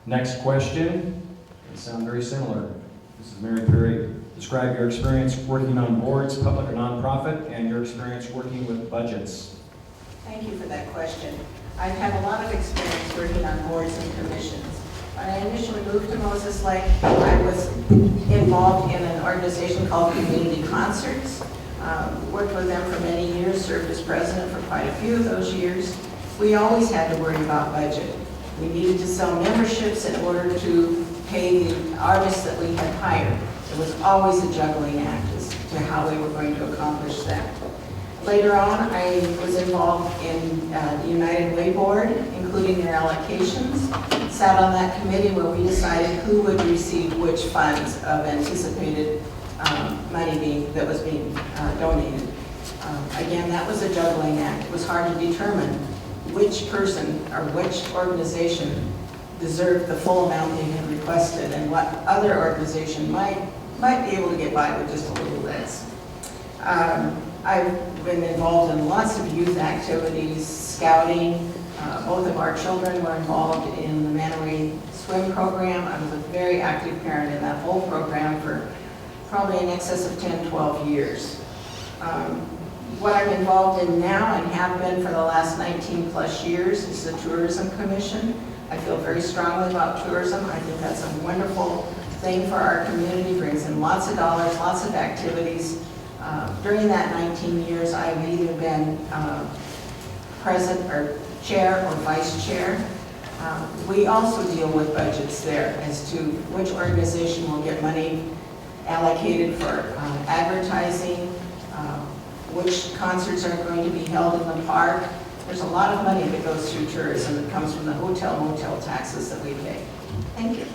Next question, they sound very similar. This is Mary Perry. Describe your experience working on boards, public or nonprofit, and your experience working with budgets. Thank you for that question. I've had a lot of experience working on boards and commissions. When I initially moved to Moses Lake, I was involved in an organization called Community Concerts. Worked with them for many years, served as president for quite a few of those years. We always had to worry about budget. We needed to sell memberships in order to pay the artists that we had hired. It was always a juggling act as to how we were going to accomplish that. Later on, I was involved in the United Way Board, including their allocations. Sat on that committee where we decided who would receive which funds of anticipated money that was being donated. Again, that was a juggling act. It was hard to determine which person or which organization deserved the full amount they had requested and what other organization might be able to get by with just a little less. I've been involved in lots of youth activities, scouting. Both of our children were involved in the Manaway swim program. I was a very active parent in that whole program for probably in excess of 10, 12 years. What I'm involved in now and have been for the last 19 plus years is the Tourism Commission. I feel very strongly about tourism. I think that's a wonderful thing for our community, brings in lots of dollars, lots of activities. During that 19 years, I've either been president or chair or vice chair. We also deal with budgets there as to which organization will get money allocated for advertising, which concerts are going to be held in the park. There's a lot of money that goes through tourism that comes from the hotel motel taxes that we pay. Thank you.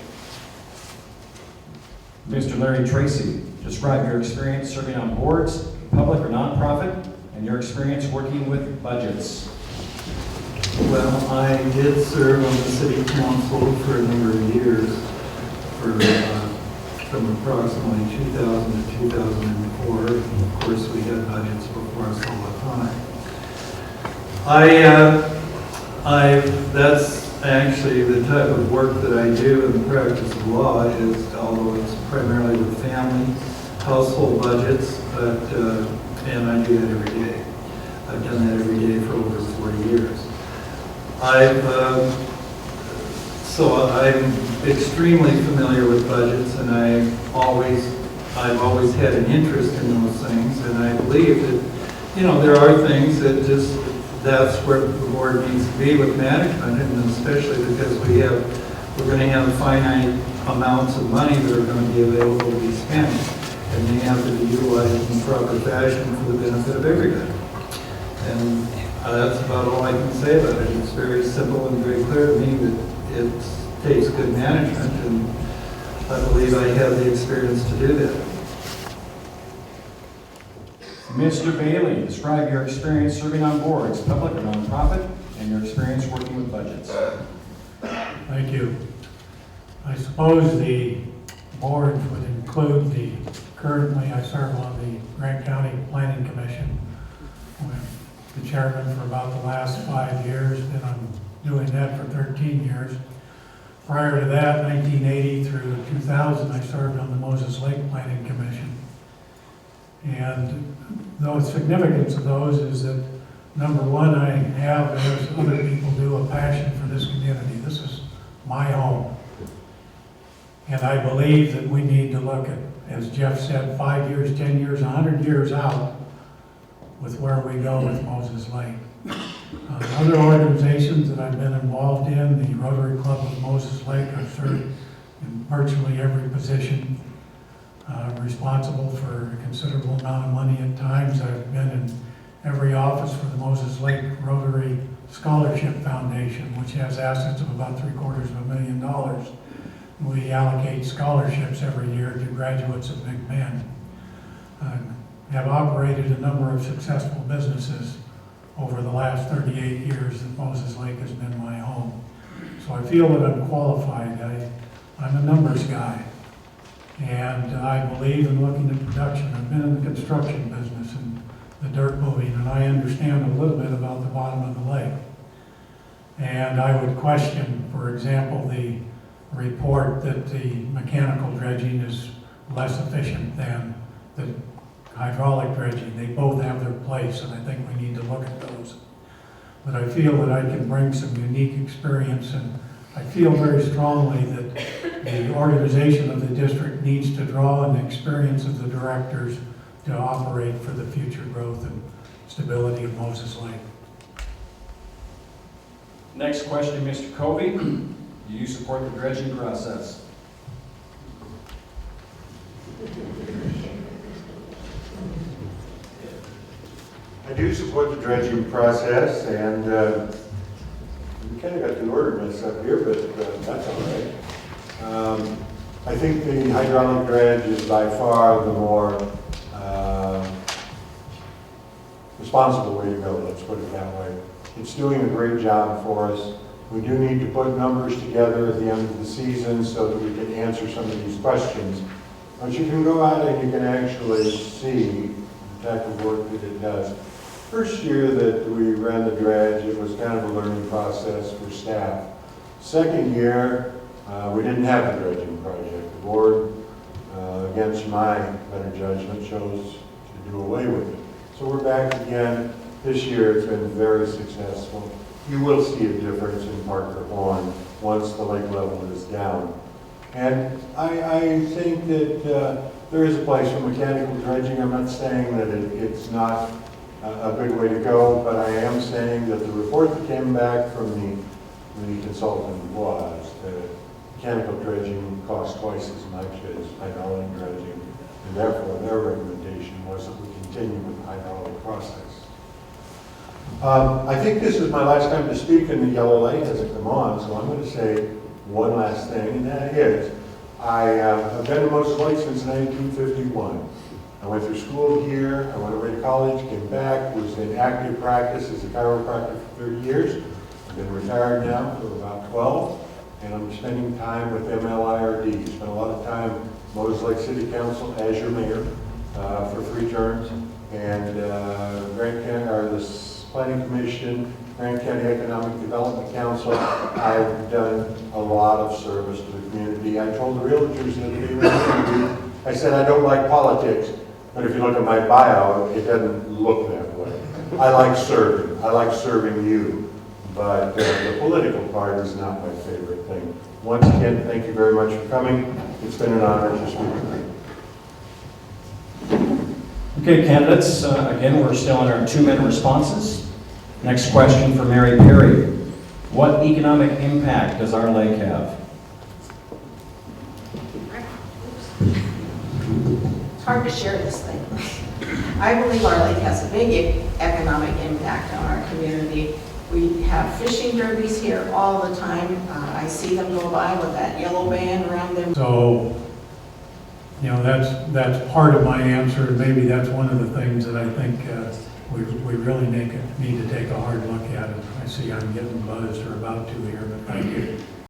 Mr. Larry Tracy, describe your experience serving on boards, public or nonprofit, and your experience working with budgets. Well, I did serve on the city council for a number of years, from approximately 2000 to 2004. And of course, we had budgets before us all the time. That's actually the type of work that I do in the practice of law, is, although it's primarily with family, household budgets, and I do that every day. I've done that every day for over 40 years. So I'm extremely familiar with budgets, and I've always had an interest in those things, and I believe that, there are things that that's where the board needs to be with management, and especially because we're going to have finite amounts of money that are going to be available to be spent, and they have to be utilized in proper fashion for the benefit of everybody. And that's about all I can say about it. It's very simple and very clear to me that it takes good management, and I believe I have the experience to do that. Mr. Bailey, describe your experience serving on boards, public or nonprofit, and your experience working with budgets. Thank you. I suppose the boards would include currently I serve on the Grant County Planning Commission. I'm the chairman for about the last 5 years, and I'm doing that for 13 years. Prior to that, 1980 through 2000, I served on the Moses Lake Planning Commission. And the significance of those is that, number one, I have, as other people do, a passion for this community. This is my home. And I believe that we need to look at, as Jeff said, 5 years, 10 years, 100 years out with where we go with Moses Lake. Other organizations that I've been involved in, the Rotary Club of Moses Lake, I've served in virtually every position. Responsible for a considerable amount of money at times. I've been in every office for the Moses Lake Rotary Scholarship Foundation, which has assets of about $750,000. We allocate scholarships every year to graduates of Big Bend. Have operated a number of successful businesses over the last 38 years that Moses Lake has been my home. So I feel that I'm qualified. I'm a numbers guy. And I believe in looking at production. I've been in the construction business and the dirt moving, and I understand a little bit about the bottom of the lake. And I would question, for example, the report that the mechanical dredging is less efficient than the hydraulic dredging. They both have their place, and I think we need to look at those. But I feel that I can bring some unique experience, and I feel very strongly that the organization of the district needs to draw on the experience of the directors to operate for the future growth and stability of Moses Lake. Next question, Mr. Covey. Do you support the dredging process? I do support the dredging process, and we kind of got the order messed up here, but that's all right. I think the hydraulic dredge is by far the more responsible way to go, let's put it that way. It's doing a great job for us. We do need to put numbers together at the end of the season so that we can answer some of these questions. But you can go out and you can actually see the type of work that it does. First year that we ran the dredge, it was kind of a learning process for staff. Second year, we didn't have the dredging project. The board, against my better judgment, chose to do away with it. So we're back again. This year it's been very successful. You will see a difference in Parker Horn once the lake level is down. And I think that there is a place for mechanical dredging. I'm not saying that it's not a good way to go, but I am saying that the report that came back from the consultant was that mechanical dredging costs twice as much as hydraulic dredging, and therefore their recommendation was that we continue with the hydraulic process. I think this is my last time to speak, and the yellow light hasn't come on, so I'm going to say one last thing, and that is, I've been to Moses Lake since 1951. I went through school here, I went away to college, came back, was in active practice as a chiropractor for 30 years. I've been retired now for about 12, and I'm spending time with MLIRD. Spent a lot of time Moses Lake City Council as your mayor for 3 terms, and Grant County, or the Planning Commission, Grant County Economic Development Council. I've done a lot of service to the community. I told the realtors the other day when I interviewed, I said I don't like politics, but if you look at my bio, it doesn't look that way. I like serving. I like serving you. But the political part is not my favorite thing. Once again, thank you very much for coming. It's been an honor to speak with you. Okay, candidates, again, we're still in our 2-minute responses. Next question for Mary Perry. What economic impact does our lake have? It's hard to share this thing. I believe our lake has a big economic impact on our community. We have fishing derbies here all the time. I see them go by with that yellow band around them. So, you know, that's part of my answer. Maybe that's one of the things that I think we really need to take a hard look at. I see I'm getting buzzed or about to here, but thank you.